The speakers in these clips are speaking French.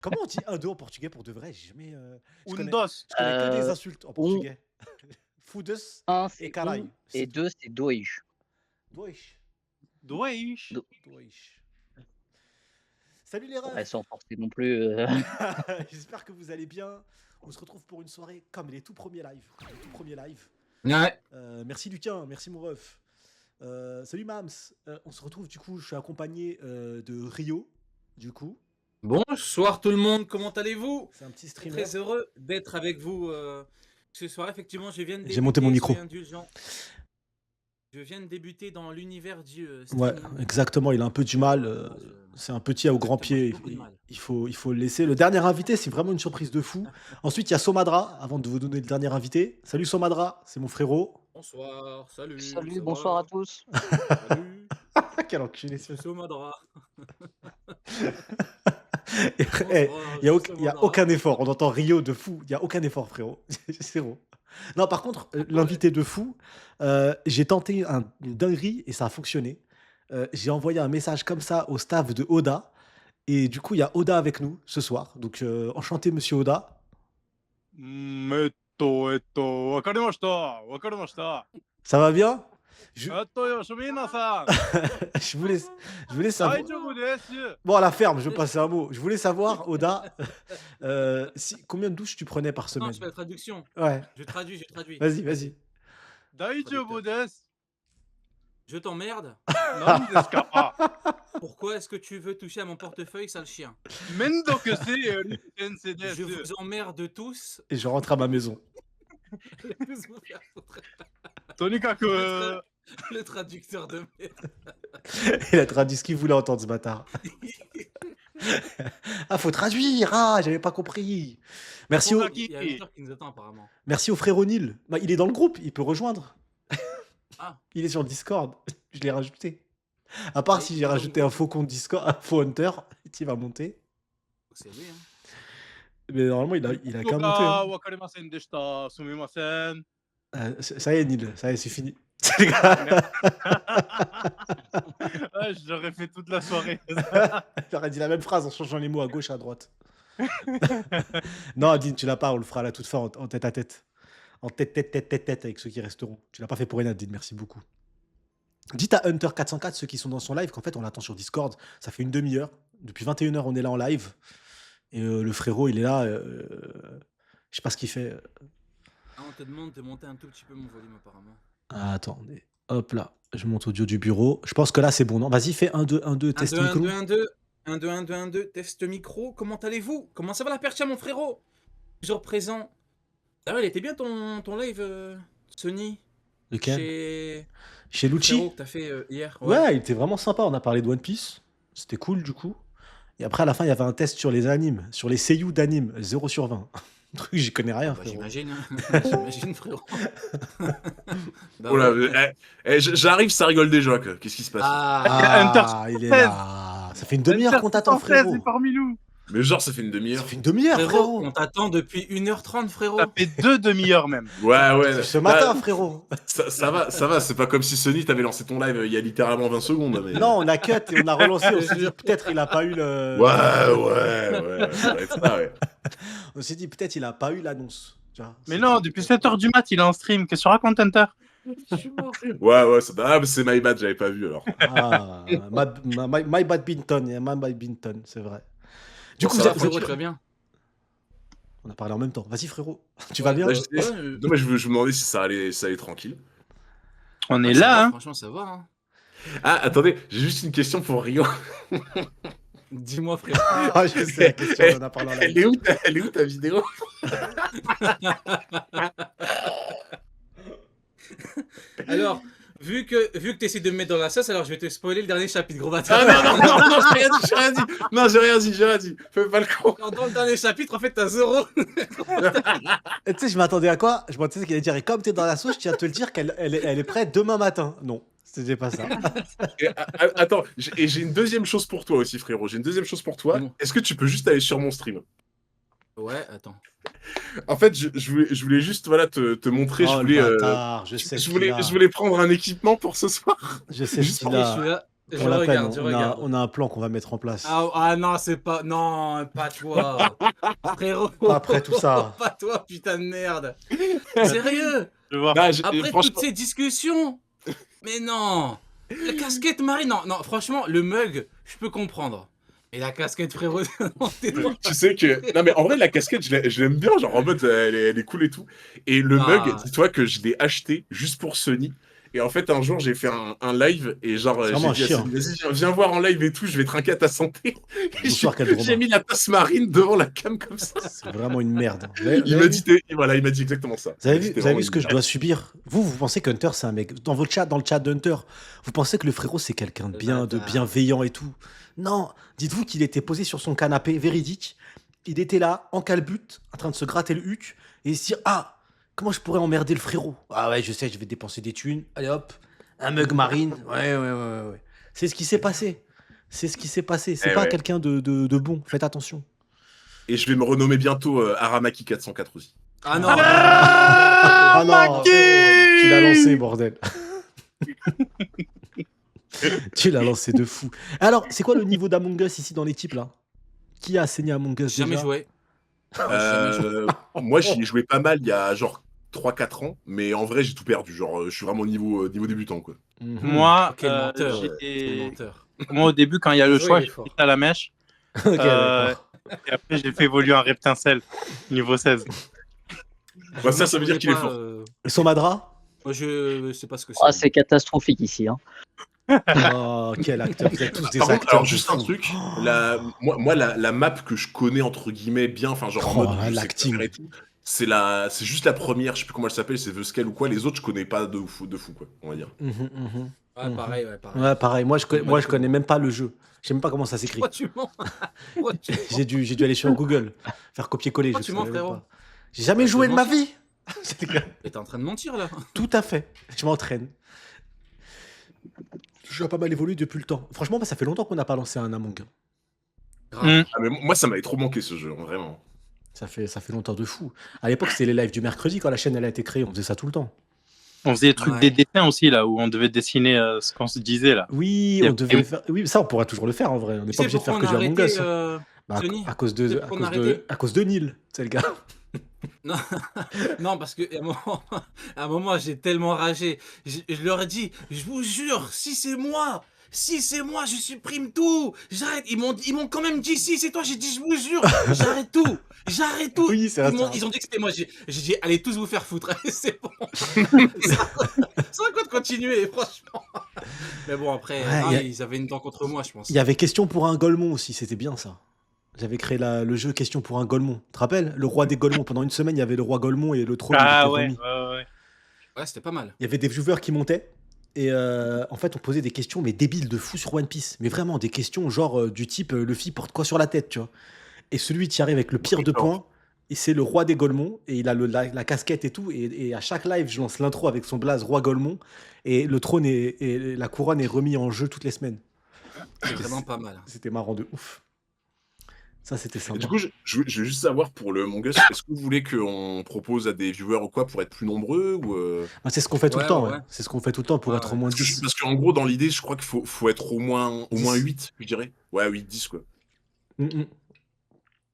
Comment on dit un, deux en portugais pour de vrai? J'ai jamais, Un, dos. je connais que des insultes en Um portugais. Fudes un et c'est um caralho, et c'est tout. 2 c'est dois. Dois, Dois. Do dois. Salut les Faut pas refs! s'emporter non plus, J'espère que vous allez bien. On se retrouve pour une soirée comme les tout premiers lives. Les tout premiers lives. Ouais. Merci Lucas, merci mon ref. Salut Mams. On se retrouve du coup, je suis accompagné de Rio, du coup. Bonsoir tout le monde, comment allez-vous? C'est un petit Je suis streamer. très heureux d'être avec vous ce soir. Effectivement, je viens de J'ai monté mon débuter, micro. soyez indulgents. Je viens de débuter dans l'univers du Ouais, streaming. exactement, il a un peu du mal. C'est un petit au grand Exactement, j'ai pied. beaucoup de mal. Il faut le laisser. Le dernier invité, c'est vraiment une surprise de fou. Ensuite, il y a Somadra, avant de vous donner le dernier invité. Salut Somadra, c'est mon frérot. Bonsoir, salut, Salut, ça bonsoir à va? tous. Salut, Quel enculé, je suis Somadra. Eh, Bonsoir, il y a, je auc- suis y a Somadra. aucun effort. On entend Rio de fou. Il y a aucun effort, frérot. Zéro. Non, par contre, l'invité de fou, j'ai tenté une dinguerie et ça a fonctionné. J'ai envoyé un message comme ça au staff de Oda. Et du coup, il y a Oda avec nous ce soir. Donc, enchanté, monsieur Oda. Wakarimashita. Ça va bien? je, Yoshimina-san. je voulais, je voulais savoir. Daijoubu desu. Bon, à la ferme, je veux passer un mot. Je voulais savoir, Oda, combien de douches tu prenais par Non, semaine? je fais la traduction. Ouais, Je traduis. vas-y, vas-y. Daijoubu desu. Je t'emmerde. Nan desu ka? Pourquoi est-ce que tu veux toucher à mon portefeuille, sale chien? Mendokusei sensei Je desu. vous emmerde tous. Et je rentre à ma maison. Tous vous faire foutre. Tonikaku. Le traducteur de merde. Il a traduit ce qu'il voulait entendre, ce bâtard. Ah, faut traduire. Ah, j'avais pas compris. Merci au, Fogaki. Il y a un auteur qui nous attend apparemment. merci au frère O'Neill. Bah, il est dans le groupe, il peut rejoindre. Ah, Il est sur le Discord. Je l'ai rajouté. À part Ah, si il j'ai est dans le rajouté un groupe. faux compte Discord, un faux Hunter, il va monter. c'est lui, hein. Mais normalement, il a qu'à monter. Ga Hein. wakarimasen deshita. Sumimasen. Ça y est, Neil, ça y est, c'est fini. Les gars, Ah, j'aurais fait toute la soirée. j'aurais dit la même phrase en changeant les mots à gauche, à droite. Non, Adine, tu l'as pas, on le fera à la toute fin en tête à tête. En tête avec ceux qui resteront. Tu l'as pas fait pour rien, Adine, merci beaucoup. Dites à Hunter404, ceux qui sont dans son live, qu'en fait, on l'attend sur Discord. Ça fait une demi-heure. Depuis 21h, on est là en live. Et le frérot, il est là. Je sais pas ce qu'il fait. Ah, on te demande de monter un tout petit peu mon volume apparemment. Ah, attendez. Hop là, je monte audio du bureau. Je pense que là, c'est bon, non? Vas-y, fais 1, 2, 1, 2, 1, test 2, 1, micro. 2, 1, 2. 1, 2, 1, 2, 1, 2. Test micro. Comment allez-vous? Comment ça va la percha, mon frérot? Toujours présent. Ah ouais, il était bien ton live, Sony. Lequel? Chez Chez Lucci? Frérot que t'as fait hier. Ouais, il était vraiment sympa. On a parlé de One Piece. C'était cool, du coup. Et après, à la fin, il y avait un test sur les animes, sur les seiyuu d'animes, 0 sur 20. Un truc, j'y connais rien, Bah, frérot. j'imagine, hein. J'imagine, frérot. Bah Oh là, ouais. j'arrive, ça rigole déjà. Quoi. Qu'est-ce qui se passe? Ah, il est là. Ça fait une demi-heure qu'on t'attend, frérot. est parmi nous. Mais genre, ça fait une Ça demi-heure. fait une demi-heure, Frérot, frérot. on t'attend depuis 1h30, frérot. Ça fait 2 demi-heures même. Ouais. Ce matin, Bah, frérot. ça va. C'est pas comme si Sony t'avait lancé ton live il y a littéralement 20 secondes. Mais... Non, on a cut et on a relancé. On s'est dit, peut-être il a pas eu le. Ouais. Ça va être ça, ouais. On s'est dit, peut-être il a pas eu l'annonce. Tu vois, Mais c'est- non, depuis 7h du mat, il est en stream. Qu'est-ce que tu racontes, Hunter? Ouais, c'est my bad, j'avais pas vu alors. Ah, my bad Binton, yeah, my bad Binton, c'est vrai. Du coup, Ça vous va, êtes- Frérot, tu vas bien? on a parlé en même temps. Vas-y, frérot. Tu vas bien? Bah, non, mais je me demandais si ça allait tranquille. On est Ça là, va, hein. Franchement, ça va, hein. Ah, attendez, j'ai juste une question pour Rio. Dis-moi, frérot. Ah, je sais la question, on en a parlé en live. Elle est où ta vidéo? Alors, vu que tu essaies de me mettre dans la sauce, alors je vais te spoiler le dernier chapitre, gros bâtard. Ah non, j'ai rien dit. Non, j'ai rien dit. Fais pas le con. Alors, dans le dernier chapitre, en fait, t'as 0. Et tu sais, je m'attendais à quoi? Je m'attendais qu'il allait dire, et comme t'es dans la sauce, je tiens à te le dire qu'elle elle est prête demain matin. Non, c'était pas ça. Attends, j'ai une deuxième chose pour toi aussi, frérot. J'ai une deuxième chose pour toi. Dis-moi. Est-ce que tu peux juste aller sur mon stream? Ouais, attends. En fait, je voulais juste voilà, te montrer. Oh, le bâtard, je sais ce qu'il a. je voulais prendre un équipement pour ce soir. Je sais ce juste qu'il pour- Et je suis a. là. Je On l'appelle, regarde, je on regarde. on a un plan qu'on va mettre en place. Ah non, c'est pas... Non, pas toi. Frérot. Pas après tout ça. Pas toi, putain de merde. Sérieux. Je vois. Bah, Après franchement, toutes ces discussions. Mais non. La casquette marine, non, franchement, le mug, je peux comprendre. Et la casquette, frérot, non, t'es droit. tu sais que. Non, mais en vrai, la casquette, je l'aime bien, genre en mode, elle est cool et tout. Et le Ah. mug, dis-toi que je l'ai acheté juste pour Sony. Et en fait, un jour, j'ai fait un live et genre, C'est j'ai vraiment dit à chiant. Sony, vas-y, viens voir en live et tout, je vais trinquer à ta santé. Et Bonsoir, Kat j'ai Robin. mis la tasse marine devant la cam comme ça. C'est vraiment une merde. Il m'a dit, voilà, il m'a dit exactement ça. Vous avez Il m'a vu, dit, vous avez vu c'était ce que je vraiment dois subir? Vous pensez qu'Hunter, c'est un mec. Dans votre chat, dans le chat d'Hunter, vous pensez que le frérot, c'est quelqu'un de bien, de bienveillant et tout? Non, dites-vous qu'il était posé sur son canapé, véridique. Il était là, en calbute, en train de se gratter le huc, et il se dit, ah, comment je pourrais emmerder le frérot? Ah ouais, je sais, je vais dépenser des thunes. Allez hop, un mug marine. Ouais. C'est ce qui s'est passé. C'est ce qui s'est passé. C'est Eh pas ouais. quelqu'un de bon. Faites attention. Et je vais me renommer bientôt Aramaki 404 aussi. Ah non. Ah non, Maki tu l'as lancé, bordel. Tu l'as lancé de fou. Alors, c'est quoi le niveau d'Among Us ici dans l'équipe là? Qui a saigné Among Us Jamais déjà? joué. Moi, j'y ai joué pas mal il y a genre 3-4 ans, mais en vrai, j'ai tout perdu. Genre, je suis vraiment niveau débutant, quoi. Mhm. Moi, Quel menteur. Quel j'ai- menteur. moi, au début, quand il y a le Oui, choix, il est j'ai fort. pris à la mèche. Ok, d'accord. Et après, j'ai fait évoluer un reptincelle, niveau 16. Bah, ça veut dire qu'il est fort. Et Somadra? Moi, je sais pas ce que c'est. Ah, c'est catastrophique ici. Hein. Oh, quel acteur. Vous êtes tous des Par contre, acteurs. alors de juste un fou. truc, la map que je connais entre guillemets bien, enfin genre en Oh, mode je sais l'acting. faire et tout, c'est juste la première, je sais plus comment elle s'appelle, c'est The Scale ou quoi. Les autres, je connais pas de fou quoi, on va dire. Ouais, pareil, pareil. Ouais, pareil. Moi, je connais même pas le jeu. Je sais même pas comment ça s'écrit. Pourquoi tu mens? Pourquoi tu mens? J'ai dû aller sur Google, faire copier-coller. Pourquoi je tu mens, savais même frérot? pas. J'ai jamais Tu joué de ma mens. vie. Et t'es en train de mentir là. Tout à fait. Je m'entraîne. Le jeu a pas mal évolué depuis le temps. Franchement, ça fait longtemps qu'on n'a pas lancé un Among Us. Grave. Ah, mais moi, ça m'avait trop manqué ce jeu, hein, vraiment. Ça fait longtemps de fou. À l'époque, c'était les lives du mercredi quand la chaîne elle a été créée. On faisait ça tout le temps. On faisait des trucs, Ouais. des dessins aussi, là, où on devait dessiner ce qu'on se disait, là. Oui, Et- on devait faire. Oui, ça, on pourra toujours le faire en vrai. On n'est Tu pas sais obligé de faire que pourquoi du on a Among arrêté, Us. Bah, Sony à cause Tu sais de, pourquoi on a arrêté à cause de Neil, c'est le gars. Non, parce qu'à un moment, j'ai tellement ragé. Je leur ai dit, je vous jure, si c'est moi, je supprime tout. J'arrête. Ils m'ont quand même dit, si c'est toi, j'ai dit, je vous jure, j'arrête tout. J'arrête tout. Oui, c'est vrai. Ils ont dit que c'était moi. J'ai dit, allez tous vous faire foutre. C'est bon. C'est un quoi de continuer, franchement. Mais bon, après, Ouais, non, y a- ils avaient une dent contre moi, je pense. Il y avait Question pour un Golemon aussi, c'était bien ça. J'avais créé le jeu Question pour un Golemon. Tu te rappelles? Le roi des Golemons. Pendant une semaine, il y avait le roi Golemon et le trône il Ah était ouais, remis. ouais. Ouais, c'était pas mal. Il y avait des viewers qui montaient. Et en fait, on posait des questions, mais débiles de fou sur One Piece. Mais vraiment, des questions genre du type Luffy porte quoi sur la tête, tu vois. Et celui qui arrive avec le pire de points, et c'est le roi des Golemons. Et il a la casquette et tout. Et à chaque live, je lance l'intro avec son blaze roi Golemon. Et le trône et la couronne est remis en jeu toutes les semaines. C'est vraiment pas mal. C'était marrant de ouf. Ça, c'était Et sympa. du coup, je veux juste savoir pour le Among Us, est-ce que vous voulez qu'on propose à des viewers ou quoi pour être plus nombreux ou Ah, c'est ce qu'on fait tout le Ouais, temps. ouais. Ouais. C'est ce qu'on fait tout le temps pour Ouais, être au ouais. moins parce que 10. parce qu'en gros, dans l'idée, je crois qu'il faut être au moins 10. 8, je dirais. Ouais, 8, 10 quoi.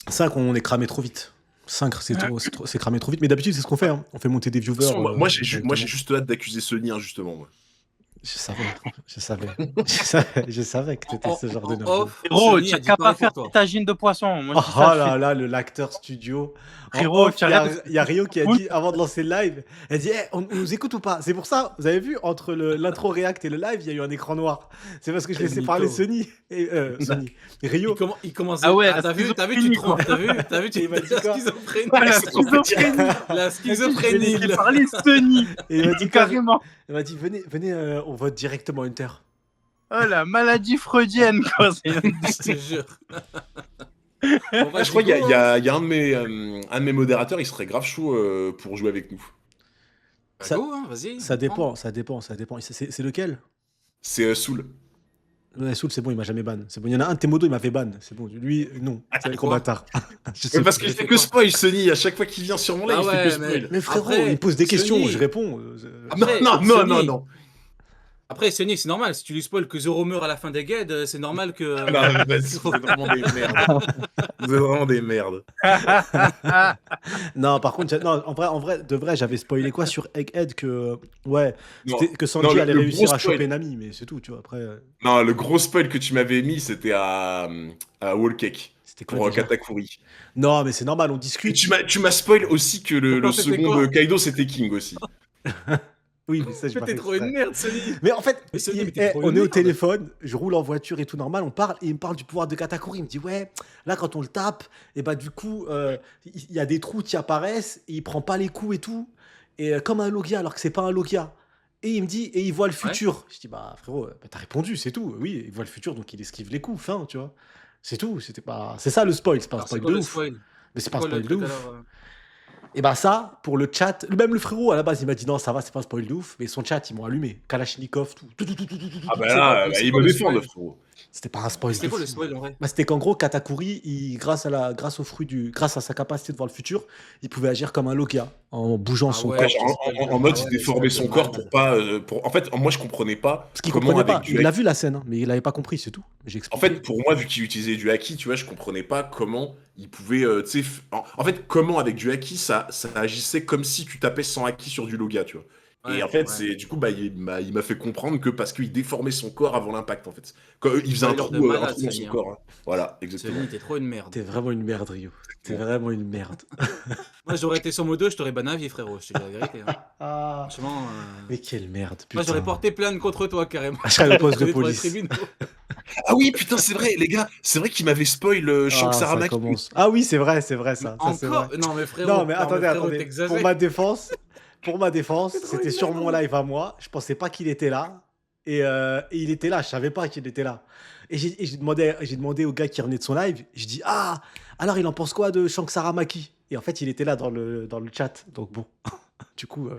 5, on est cramé trop vite. 5, c'est cramé trop vite. Mais d'habitude, c'est ce qu'on fait. Hein. On fait monter des De toute viewers. façon, moi, j'ai directement. juste hâte d'accuser Sony, hein, justement. moi. Je savais que t'étais ce genre de nerveux. off, Frérot, Sony tu a n'as dit qu'à pas pareil faire pour toi. ta tagine de poisson. Moi, Oh, je dis ça, je là fais- là, l'acteur studio. En Frérot, off, tu il y a- arrêtes- il y a Rio qui a dit, avant de lancer le live, elle dit on nous écoute ou pas? C'est pour ça, vous avez vu, entre l'intro React et le live, il y a eu un écran noir. C'est parce que je laissais Mytho. parler Sony. Et, Sony. Et Rio. Il commence Ah ouais, t'as la vu, tu te schizophrénie, trompes, t'as vu, tu Il m'a dit quoi? schizophrénie. Ah, la schizophrénie. La Je schizophrénie. vais parler Sony. Et il m'a dit quoi? Carrément. Il m'a dit venez, on vote directement Hunter. Oh, la maladie freudienne, quoi. Je te jure. Bon, Ah, je crois qu'il y a un de mes modérateurs, il serait grave chaud pour jouer avec nous. Ça- Go, hein, vas-y. Ça dépend. C'est lequel? C'est Soul. Ouais, Soul, c'est bon, il m'a jamais ban. C'est bon, il y en a un de tes modos, il m'a fait ban. C'est bon, lui, non. C'est le quoi combattant. Je sais Parce pas. qu'il j'ai fait fait que quoi spoil, Sony. À chaque fois qu'il vient sur mon live, Ah il fait ouais, que spoil. Mais frérot, Après, il pose des questions, Sony- je réponds. Après, Non. Sony- Après, Sony, c'est normal. Si tu lui spoil que Zoro meurt à la fin des guides, c'est normal que. Non, mais vas-y, vous êtes vraiment des merdes. Vous êtes vraiment des merdes. Non, par contre, non, en vrai, de vrai, j'avais spoilé quoi sur Egghead que, ouais, Non, que Sanji non, allait le réussir gros à choper spoil. Nami, mais c'est tout, tu vois. Après, Non, le gros spoil que tu m'avais mis, c'était à Wall Cake c'était quoi pour déjà? Katakuri. Non, mais c'est normal, on Et discute. tu m'as spoil aussi que le Attends, c'était second quoi? de Kaido, c'était King aussi. Oui, mais ça, j'ai Mais pas t'es fait trop exprès. une merde, Sony. Mais en fait, Mais Sony, mais t'es trop on une est au merde. téléphone, je roule en voiture et tout normal, on parle, et il me parle du pouvoir de Katakuri. Il me dit, ouais, là, quand on le tape, et bah, du coup, il y a des trous qui apparaissent, et il prend pas les coups et tout, et comme un Logia, alors que c'est pas un Logia. Et il me dit, et il voit le Ouais. futur. Je dis, bah, frérot, bah, t'as répondu, c'est tout. Oui, il voit le futur, donc il esquive les coups, fin, tu vois. C'est tout, c'était pas. C'est ça le spoil, c'est pas un Alors, c'est spoil quoi de le ouf. spoil? Mais c'est C'est pas un quoi le spoil de truc ouf. alors? Et bah ça, pour le chat, même le frérot à la base il m'a dit non ça va c'est pas un spoil de ouf, mais son chat ils m'ont allumé, Kalachnikov, tout. Ah bah C'est quoi, là, c'est il quoi me le défend, le spoil? frérot. C'était pas un spoil C'était de quoi le fou. spoil en vrai? Bah, c'était qu'en gros Katakuri, grâce au fruit grâce à sa capacité de voir le futur, il pouvait agir comme un Logia en bougeant Ah son ouais, corps. Ouais, genre, c'est spoil en de- mode, ah il ouais, déformait spoil son de corps malade. pour pas. En fait, moi, je comprenais pas Parce qu'il comment comprenait avec pas, du il a haki. vu la scène, hein, mais il avait pas compris, c'est tout. J'ai En expliqué. fait, pour moi, vu qu'il utilisait du haki, tu vois, je comprenais pas comment il pouvait. Tu sais, en fait, comment avec du haki, ça agissait comme si tu tapais sans haki sur du Loga, tu vois. Et en Ouais, fait, ouais. c'est du coup, bah, il m'a fait comprendre que parce qu'il déformait son corps avant l'impact, en fait. Quand, il faisait un Spoiler de trou malade, dans Sony. son Hein. corps. Hein. Voilà, exactement. Sony, t'es trop une merde. T'es vraiment une merde, Rio. T'es Bon. vraiment une merde. Moi, j'aurais été sur modo, je t'aurais banavié, frérot. Je te dis la vérité. Hein. Ah, Franchement, mais quelle merde, moi, j'aurais putain. porté plainte contre toi, carrément. Je serais au poste de Traîné devant les police. tribunaux. Ah oui, putain, c'est vrai, les gars, c'est vrai qu'il m'avait spoil Shanks Ah, ça Saramaki. commence. Ah oui, c'est vrai, ça. Mais Ça, c'est encore? vrai. Non, mais frérot. Non, mais attendez. Pour t'exagères. ma défense, C'est trop c'était une sur merde, mon hein. live à moi. Je pensais pas qu'il était là. Et il était là, je savais pas qu'il était là. Et j'ai demandé au gars qui revenait de son live, je dis ah, alors il en pense quoi de Shanks Saramaki? Et en fait, il était là dans le chat. Donc bon, du coup, Ouais.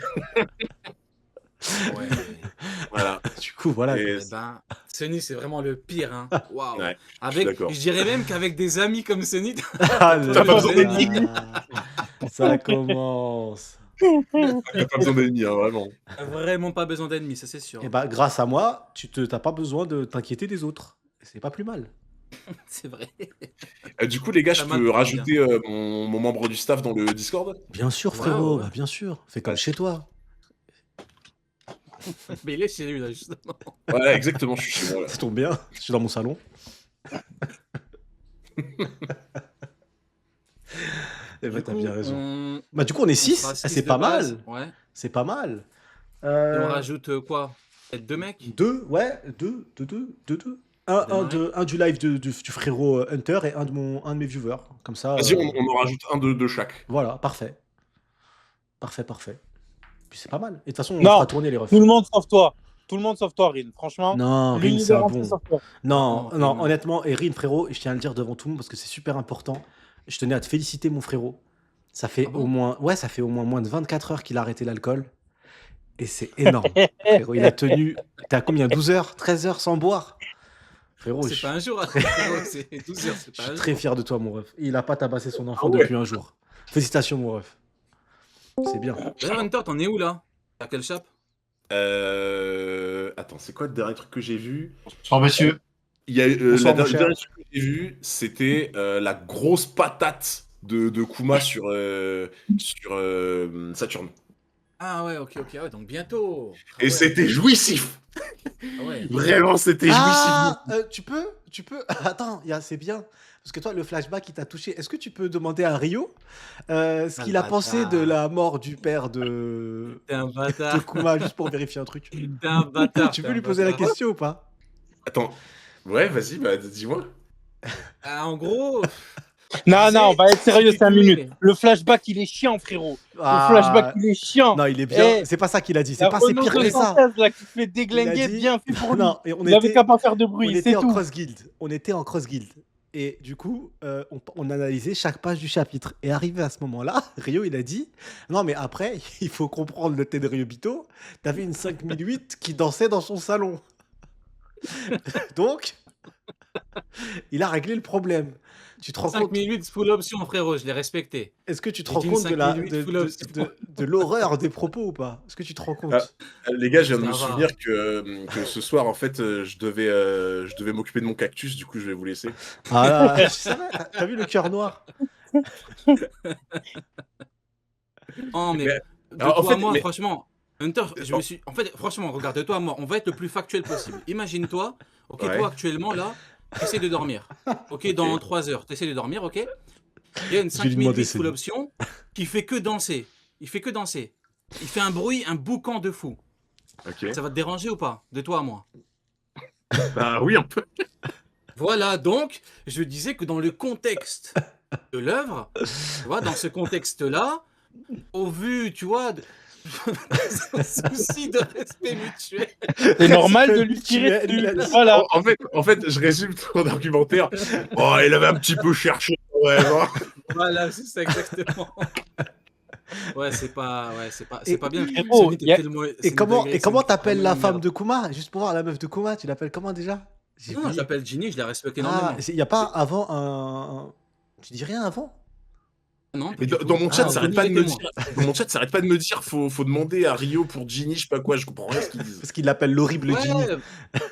Voilà. du coup voilà. Et- Eh ben, Sony, c'est vraiment le pire. Hein. Waouh. Ouais, Je dirais même qu'avec des amis comme Sony, Ah T'as pas besoin là, ça commence. t'as pas besoin d'ennemis, hein, vraiment. t'as vraiment pas besoin d'ennemis, ça c'est sûr. Et bah grâce à moi, t'as pas besoin de t'inquiéter des autres. C'est pas plus mal. C'est vrai. Du coup, les gars, Ça je m'a peux bien. rajouter mon membre du staff dans le Discord? Bien sûr, Ouais, frérot, ouais. bah, bien sûr. Fais comme Ouais. chez toi. Mais il est chez lui, là, justement. Ouais, exactement, je suis chez moi, là. Ça tombe bien, je suis dans mon salon. Eh ben, Du t'as coup, bien raison. on- Bah, du coup, on est on 6. sera six C'est de pas base. mal. Ouais. C'est pas mal. Et on rajoute quoi? Peut-être 2 mecs? Deux, ouais, deux. Un du live du frérot Hunter et un de mes viewers. Comme ça. Vas-y, on en rajoute un de chaque. Voilà, parfait. Parfait. Puis c'est pas mal. Et de toute façon, on Non, fera tourner les refs. Tout le monde sauf toi. Tout le monde sauf toi, Rin. Franchement, Non, Rin, c'est l'univers un entier bon. sauf toi. Non, Non, Rin. honnêtement, et Rin, frérot, je tiens à le dire devant tout le monde parce que c'est super important. Je tenais à te féliciter, mon frérot. Ça fait Ah bon ça fait au moins de 24 heures qu'il a arrêté l'alcool. Et c'est énorme. Frérot, il a tenu. T'as combien? 12 heures? 13 heures sans boire? Frérot, C'est pas un jour, hein. C'est 12 heures, c'est je pas suis un très jour. fier de toi, mon ref. Il a pas tabassé son enfant Ah ouais. depuis un jour. Félicitations, mon ref. C'est bien. D'ailleurs, Hunter, t'en es où là? À quel chap? Attends, c'est quoi le dernier truc que j'ai vu? Bonsoir, messieurs. Il y a Bonsoir, mon le cher. dernier truc que j'ai vu, c'était la grosse patate de Kuma sur Saturn. Ah ouais, ok, ouais, donc bientôt. Ah Et ouais. c'était jouissif. Ah ouais. Vraiment, c'était jouissif. Ah, tu peux. Attends, c'est bien. Parce que toi, le flashback, il t'a touché. Est-ce que tu peux demander à Rio ce qu'il a pensé de la mort du père de T'es un bâtard. Kuma, juste pour vérifier un truc? T'es un bâtard. Tu t'es peux un lui poser la bâtard. question ou pas? Attends. Ouais, vas-y, bah dis-moi. Ah, en gros. Non, non, on va être sérieux si 5 tu minutes. voulais. Le flashback, il est chiant, frérot. Ah, Le flashback, il est chiant. non, il est bien. Eh, C'est pas ça qu'il a dit. C'est La pas c'est Renault pire que ça. 216, là, qui se fait Il a déglinguer, dit- bien fait pour lui. Non, et on Il avait était, qu'à pas faire de on bruit, était c'est en tout. cross guild. On était en cross guild. Et du coup, on analysait chaque page du chapitre. Et arrivé à ce moment-là, Rio, il a dit non, mais après, il faut comprendre le thé de Ryobito. T'avais une 5008 qui dansait dans son salon. Donc, Il a réglé le problème. Tu te rends 5 compte? 1008 full option, frérot, je l'ai respecté. Est-ce que tu te J'ai rends dit une compte de 5 la 1008 full option. de l'horreur des propos ou pas? Est-ce que tu te rends Ah, compte? les gars, je viens de Ça me va. souvenir que ce soir, en fait, je devais m'occuper de mon cactus, du coup, je vais vous laisser. Ah là, je savais, tu vu le cœur noir? Non, mais Mais- de alors, en toi à fait, moi, mais- franchement, Hunter, je me suis. En fait, franchement, regarde, de toi à moi, on va être le plus factuel possible. Imagine-toi, ok, Ouais. toi actuellement là, tu essaies de dormir. Ok, dans 3 heures, tu essaies de dormir, ok. Il y a une Je vais lui demander 5008 full celui. option qui fait que danser. Il fait que danser. Il fait un bruit, un boucan de fou. Ok. Ça va te déranger ou pas? De toi à moi. Bah oui, un peu. Voilà, donc, je disais que dans le contexte de l'œuvre, tu vois, dans ce contexte-là, au vu, tu vois, de... souci de respect mutuel. C'est normal de lui Mutuel, tirer il a dessus. dit. Voilà. En fait, je résume ton argumentaire. Oh, il avait un petit peu cherché. Ouais, bon. Voilà, c'est ça exactement. Ouais, c'est pas Et- pas bien. Frérot, Sony, t'es y a- tellement- Et Sony comment, Degré, et comment Sony, t'appelles c'est la vraiment femme une de Kuma? Juste pour voir la meuf de Kuma, tu l'appelles comment déjà? J'ai merde. Non, je oublié. l'appelle Ginny, je la respecte Ah, énormément. il n'y a pas avant un. Tu dis rien avant? Non, pas Mais du tout. dans mon chat, Ah, ça ok. arrête pas de me Témoin. dire. Dans mon chat, ça arrête pas de me dire. Faut demander à Rio pour Ginny, je sais pas quoi. Je comprends rien à ce qu'ils disent. Parce qu'il l'appelle l'horrible Ginny. Ouais.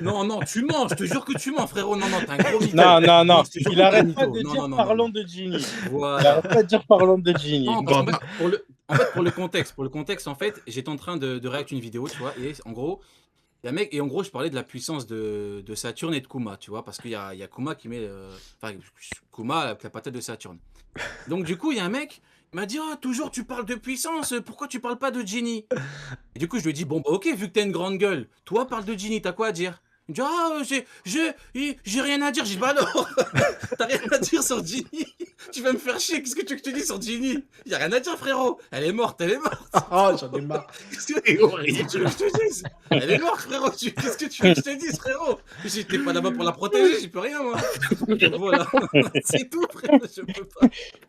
Non, tu mens, je te jure que tu mens, frérot. Non, t'es un gros mytho. Non. je te jure Il que t'es un arrête pas mytho. de Non, dire non. parlons de Ginny. Il Voilà. arrête pas de dire parlons de Ginny. Non, parce Bon, qu'en fait, pour le contexte, en fait, j'étais en train de réacter une vidéo, tu vois, et en gros, il y a un mec, et en gros, je parlais de la puissance de Saturne et de Kuma, tu vois, parce qu'il y a Kuma qui met, enfin, Kuma avec la patate de Saturne. Donc, du coup, il y a un mec, il m'a dit, oh, toujours tu parles de puissance, pourquoi tu parles pas de Ginny? Et du coup, je lui ai dit, bon, bah, ok, vu que t'as une grande gueule, toi, parle de Ginny, t'as quoi à dire? Il me dit, ah, j'ai rien à dire. J'ai dit, bah alors, t'as rien à dire sur Ginny? Tu vas me faire chier, qu'est-ce que tu veux que je te dise sur Ginny? Y a rien à dire, frérot. Elle est morte. Ah, j'en ai marre. Qu'est-ce que tu veux que je te dise? Elle est morte, frérot. Qu'est-ce que tu veux que je te dise, frérot? J'étais pas là-bas pour la protéger, j'y peux rien, moi. Donc voilà, c'est tout, frérot. Je peux pas.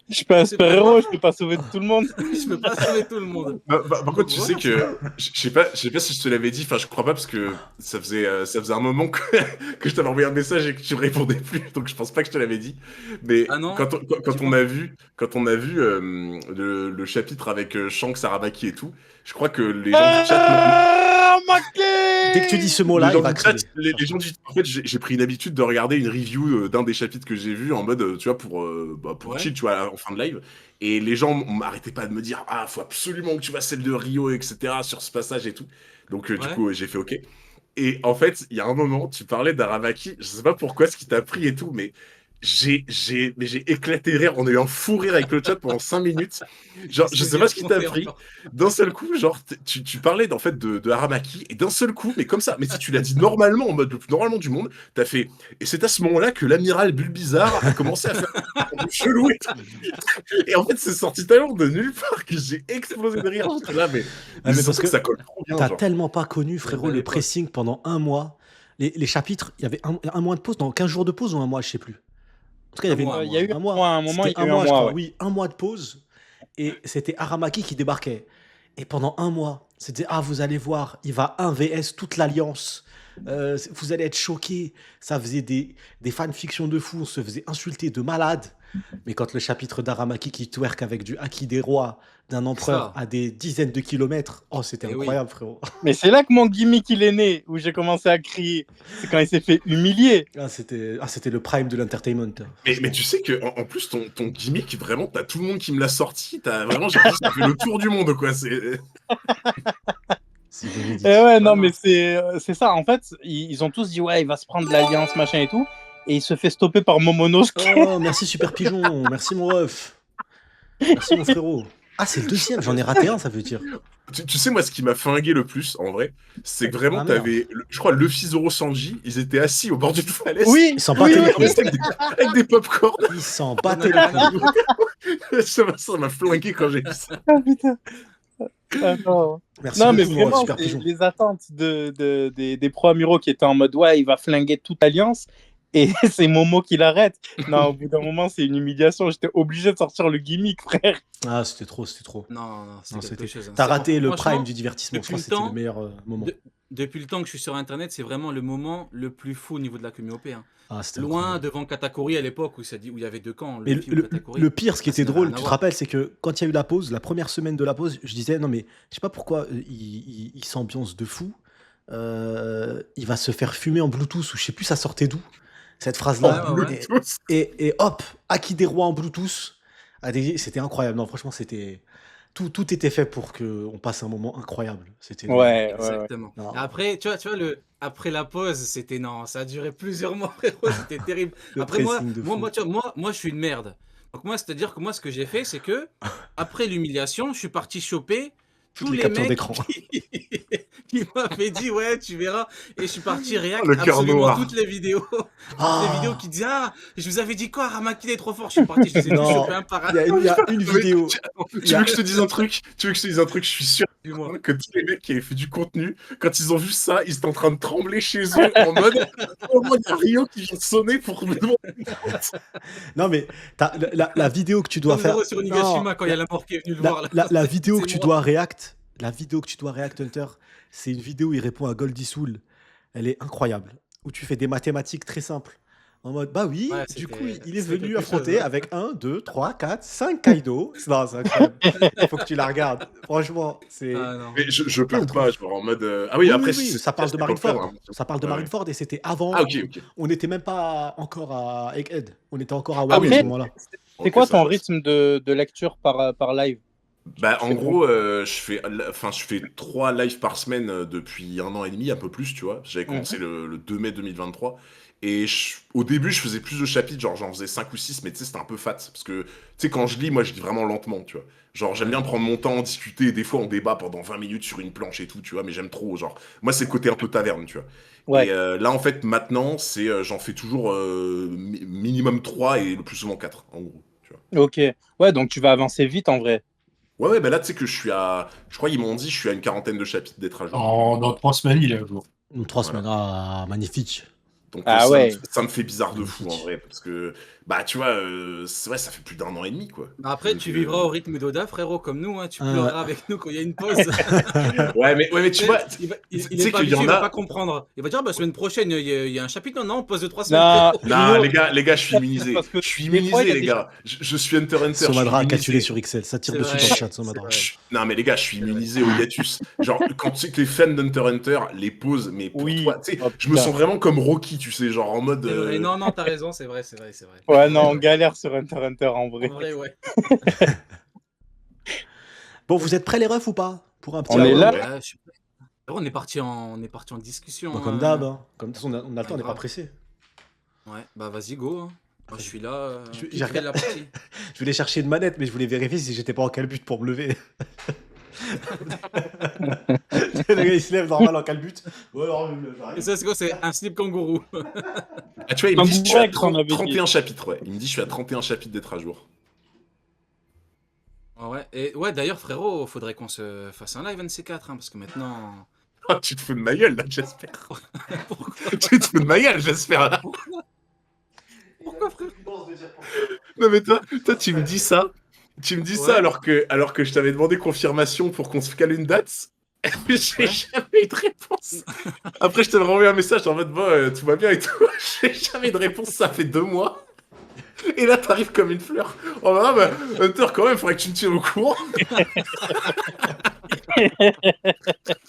Je suis pas un C'est pas super-héros, grave. je peux pas sauver tout le monde. Je peux pas sauver tout le monde. Par contre, tu sais que je sais pas si je te l'avais dit. Enfin, je crois pas parce que ça faisait un moment que je t'avais envoyé un message et que tu répondais plus. Donc, je pense pas que je te l'avais dit. Mais Ah non? quand on a vu le chapitre avec Shanks, Aramaki et tout, je crois que les gens du chat. Ah, Dès que tu dis ce mot-là, Les il gens va du chat, crever. les gens du... En fait, j'ai pris une habitude de regarder une review d'un des chapitres que j'ai vu en mode, tu vois, pour Ouais. chill, tu vois, en fin de live. Et les gens m'arrêtaient pas de me dire, ah, faut absolument que tu vois celle de Rio, etc., sur ce passage et tout. Donc, du Ouais. coup, j'ai fait OK. Et en fait, il y a un moment, tu parlais d'Aramaki, je sais pas pourquoi, ce qui t'a pris et tout, mais j'ai éclaté de rire. On a eu un fou rire avec le chat pendant 5 minutes. Genre, je sais pas ce qui t'a pris. D'un seul coup, genre, tu parlais en fait de Aramaki, et d'un seul coup, mais comme ça, mais si tu l'as dit normalement, en mode le plus normalement du monde, t'as fait. Et c'est à ce moment-là que l'amiral Bulbizarre a commencé à faire du chelou et tout. Et en fait, c'est sorti tellement de nulle part que j'ai explosé de rire. J'étais là, mais mais c'est parce que que ça colle trop bien. T'as Genre. tellement pas connu, frérot, belle le époque. pressing pendant un mois. Les chapitres, il y avait un mois de pause, dans 15 jours de pause ou un mois, je sais plus. En tout cas, il y avait mois, Il y a eu un mois. à un moment, il y C'était a eu un mois, un je mois. crois. Ouais. Oui, un mois de pause. Et c'était Aramaki qui débarquait. Et pendant un mois, c'était ah, vous allez voir, il va 1 vs toute l'Alliance. Vous allez être choqués. Ça faisait des fanfictions de fou. On se faisait insulter de malades. Mais quand le chapitre d'Aramaki qui twerk avec du haki des rois d'un empereur Ça. à des dizaines de kilomètres, oh, c'était Eh oui. incroyable, frérot. Mais c'est là que mon gimmick il est né, où j'ai commencé à crier. C'est quand il s'est fait humilier. C'était le prime de l'entertainment. Mais tu sais que en plus, ton gimmick, vraiment, t'as tout le monde qui me l'a sorti. T'as vraiment, j'ai l'impression que ça fait le tour du monde, quoi. C'est. C'est Bénédicte. Et ouais, non, non. mais c'est ça. En fait, ils ont tous dit, ouais, il va se prendre l'alliance, machin et tout. Et il se fait stopper par Momonosuke. Oh, merci Super Pigeon, merci mon ref. Merci mon frérot. Ah, c'est le deuxième, j'en ai raté un, ça veut dire. Tu sais, moi, ce qui m'a flingué le plus, en vrai, c'est que vraiment, Ah, merde. t'avais, je crois, Luffy, Zoro, Sanji, ils étaient assis au bord d'une falaise. Oui, Ils s'en battaient les couilles. Avec des pop-corn. Ils s'en battaient les couilles. Ça m'a flingué quand j'ai vu ça. Ah, putain. Ah, non. Merci Non, mais beaucoup, mon ref, vraiment, Super c'est Pigeon. les attentes des pro-amiraux qui étaient en mode, ouais, il va flinguer toute alliance. et c'est Momo qui l'arrête. Non, au bout d'un moment, c'est une humiliation. J'étais obligé de sortir le gimmick, frère. Ah, c'était trop, c'était trop. Non, Non, c'est quelque c'était. chose. Hein. T'as C'est- raté le franchement, prime du divertissement. Je depuis crois le que c'était le temps, meilleur moment. de- depuis le temps que je suis sur Internet, c'est vraiment le moment le plus fou au niveau de la communauté. Hein. Ah, c'était Loin incroyable. devant Katakuri à l'époque où il y avait deux camps, Mais le film Katakuri. le pire, ce qui Ah, ça était n'avait drôle, rien à tu te voir. rappelles, c'est que quand il y a eu la pause, la première semaine de la pause, je disais, non mais je sais pas pourquoi il s'ambiance de fou. Il va se faire fumer en Bluetooth, ou je sais plus ça sortait d'où, cette En phrase-là. Ouais, ouais. Bluetooth. Et hop, Aki des rois en Bluetooth. C'était incroyable. Non, franchement, c'était. Tout était fait pour qu'on passe un moment incroyable. C'était. Ouais. Exactement. Non. Après, tu vois après la pause, c'était non, ça a duré plusieurs mois, frérot, c'était terrible. Le Après moi, pressing de fou. tu vois, moi, je suis une merde. Donc moi, c'est-à-dire que moi, ce que j'ai fait, c'est que après l'humiliation, je suis parti choper Toutes tous les les captures mecs d'écran. qui m'avaient dit ouais, tu verras, et je suis parti react Le cœur absolument noir. toutes les vidéos, Ah qui disaient ah, je vous avais dit quoi, Ramaki est trop fort, je suis parti, je les ai tous Non, chopés un par un. il y a une Mais vidéo. tu veux que je te dise un truc? Tu veux que je te dise un truc? Je suis sûr Dis-moi. que tous les mecs qui avaient fait du contenu, quand ils ont vu ça, ils étaient en train de trembler chez eux en mode oh, il y a Rio qui vient sonner pour me demander. Non, mais la vidéo que tu dois Comme faire. Zoro sur Non, Onigashima quand il y a la mort qui est venue le voir là. la vidéo C'est que tu moi. dois react, la vidéo que tu dois react, Hunter, c'est une vidéo où il répond à Goldie Soul. Elle est incroyable. Où tu fais des mathématiques très simples. En mode, bah oui, Ouais, du coup, c'était- il est c'était venu quelque affronter chose, hein. avec 1, 2, 3, 4, 5 Kaido. Non, c'est incroyable. Il faut que tu la regardes. Franchement, c'est. Ah non. Mais je peux La ou pas? retrouve. Genre en mode. Ah oui, Oui, après, oui, si oui, c'est ça parle de cette époque-là, Marineford. vraiment. Ça parle de Ouais, ouais. Marineford et c'était avant. Ah, ok, ok. On n'était même pas encore à Egghead. On était encore à Ah Wano oui, à ce Après, moment-là. c'est Ok, quoi ça ton passe. rythme de lecture par live? Bah, Tu en fais gros, je fais 3 lives par semaine depuis 1 an et demi, un peu plus, tu vois. J'avais commencé le 2 mai 2023. Et au début, je faisais plus de chapitres, genre j'en faisais 5 ou 6, mais tu sais, c'était un peu fat. Parce que, tu sais, quand je lis, moi, je lis vraiment lentement, tu vois. Genre, j'aime bien prendre mon temps, discuter. Des fois, on débat pendant 20 minutes sur une planche et tout, tu vois. Mais j'aime trop, genre, moi, c'est le côté un peu taverne, tu vois. Ouais. Et là, en fait, maintenant, j'en fais toujours minimum 3 et le plus souvent 4, en gros, tu vois. Ok. Ouais, donc tu vas avancer vite en vrai. Ouais, ouais, bah là, tu sais que je suis à. Je crois qu'ils m'ont dit, je suis à une quarantaine de chapitres d'être à jour. Dans 3 semaines, il est à jour. 3 Voilà. semaines. Ah, magnifique. Donc Ah ça, ouais. ça me fait bizarre de fou, en Magnifique. vrai, parce que, bah, tu vois, ouais, ça fait plus d'1 an et demi, quoi. Après, Donc, tu vivras au rythme d'Oda, frérot, comme nous. Hein. Tu Ah, pleureras avec nous quand il y a une pause. Ouais, mais tu vois, il tu est sais pas qu'il y habitué, il en va a. pas comprendre. Il va dire, bah, semaine prochaine, il y a un chapitre. Non, pause de 3 semaines. Non, frérot. Non, Nino, les gars, je suis immunisé. parce que Je suis des fois, il y immunisé, a les des gars. Je suis Hunter x Hunter. Somadra a je suis calculé immunisé. sur Excel. Ça tire C'est dessus vrai. dans le chat, Somadra. Non, mais les gars, je suis C'est vrai. immunisé au hiatus. Genre, quand tu sais que les fans d'Hunter x Hunter, les pauses, mais pour Oui. toi, tu sais, Oh, je me putain. sens vraiment comme Rocky, tu sais, genre en mode. C'est vrai. Non, non, t'as raison, c'est vrai, c'est vrai, c'est vrai. Ouais, non, on galère sur Hunter x Hunter en vrai. En vrai, ouais. Bon, vous êtes prêts, les refs, ou pas? Pour un petit On est round? là. Ouais, je suis prêt. Frérot, on est parti en discussion. Bah, comme d'hab. Hein. Comme de toute façon, on a le temps, on n'est pas grave. pressé. Ouais, bah vas-y, go. Hein. Moi, je suis là. J'ai J'ai la partie. Je voulais chercher une manette, mais je voulais vérifier si j'étais pas en calbut pour me lever. Le gars, il se lève normal en calbut. Ouais, alors, Et j'arrive. ça, c'est quoi? C'est un slip kangourou. Ah, tu vois, il me dit, je suis à Mec, on avait dit. 31 chapitres, ouais. Il me dit, je suis à 31 chapitres d'être à jour. Ouais, et ouais, d'ailleurs, frérot, faudrait qu'on se fasse un live NC4, hein, parce que maintenant. Ah, tu te fous de ma gueule, là, j'espère. Pourquoi, Tu te fous de ma gueule, j'espère, là. pourquoi, frère? Non, mais toi, tu me dis ça. Tu me dis Ouais. ça alors que je t'avais demandé confirmation pour qu'on se cale une date. Et puis, j'ai Ouais. jamais eu de réponse. Après, je t'avais renvoyé un message en mode, bon, tout va bien et tout. J'ai jamais eu de réponse, ça fait 2 mois. Et là, t'arrives comme une fleur. Oh bah, Hunter, quand même, faudrait que tu me tiennes au courant.